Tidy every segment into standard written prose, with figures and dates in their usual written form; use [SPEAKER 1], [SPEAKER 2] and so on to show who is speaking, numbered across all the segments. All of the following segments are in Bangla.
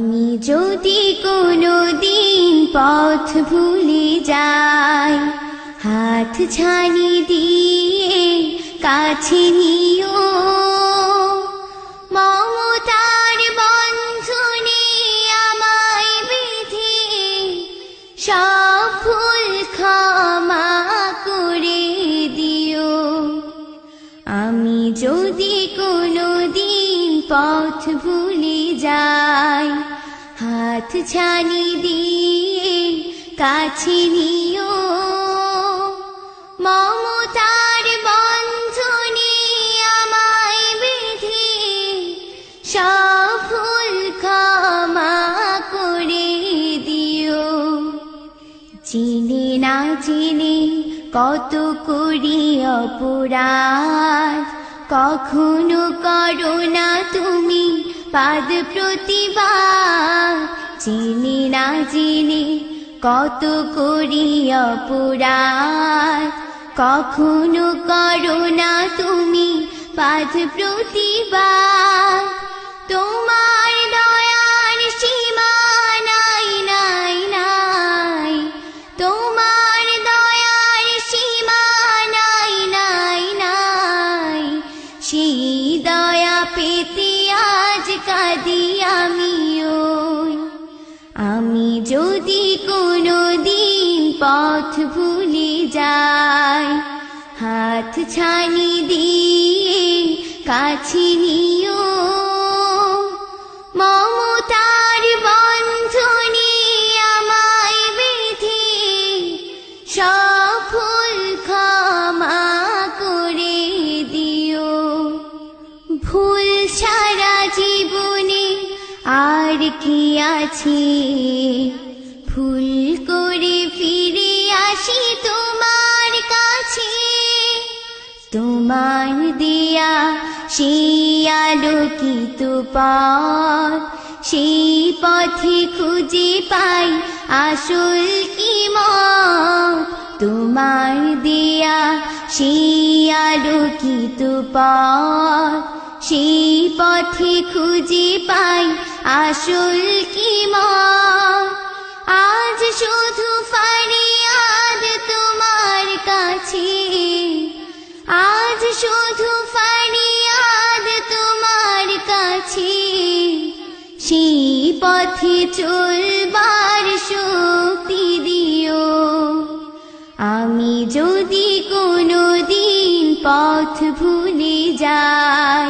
[SPEAKER 1] আমি যদি কোনোদিন পথ ভুলে যাই, হাত ছানি দিয়ে কাছে নিও, মমতার বন্ধনে আমায় বেঁধে সব ভুল ক্ষমা করে দিও। আমি যদি কোনোদিন পথ ভুলে যাই, হাত ছানি দিয়ে কাছে নিও, মমতার বন্ধনে আমায় বেঁধে সব ভুল ক্ষমা করে দিও। চিনে না চিনে কত করি অপরাধ, কখনো করো না তুমি পাদ প্রতিবাদ। চিনি না চিনি কত করি অপরাধ, কখনো করো না তুমি পাদ প্রতিবাদ। তোমার দয়ার সীমা নাই নাই নাই, তোমার দয়ার সীমা নাই নাই নাই। সেই দয়া পেতে আজ কাঁদি আমিও। আমি যদি কোনোদিন পথ ভুলে যাই, হাত ছানি দিয়ে কাছে নিও, মমতার বন্ধনে আমায় বেঁধে সব ভুল ক্ষমা করে দিও। ভুল সারা জীবনে আর কি আছে, ভুল করে ফিরে আসি তোমার কাছে। তোমার দিয়া সেই আলোকিত পথ, সেই পথে খুঁজে পাই আসল ঈমান। তোমার দিয়া সেই আলোকিত পথ, সেই পথে খুঁজে পাই আসল ঈমান। আজ শুধু ফরিয়াদ তোমার কাছে, আজ শুধু ফরিয়াদ তোমার কাছে। সেই পথে চলবার শক্তি দিও। আমি যদি কোনোদিন পথ ভুলে যাই,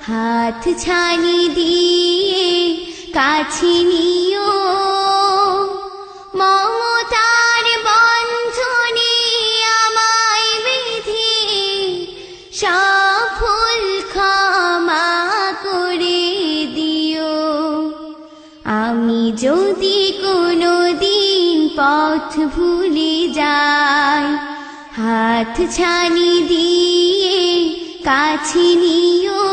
[SPEAKER 1] হাত ছানি দিয়ে কাছে নিও, মমতার বন্ধনে আমায় বেঁধে সব ভুল ক্ষমা করে দিও। আমি যদি কোনোদিন পথ ভুলে যাই, হাত ছানি দিয়ে কাছে নিও,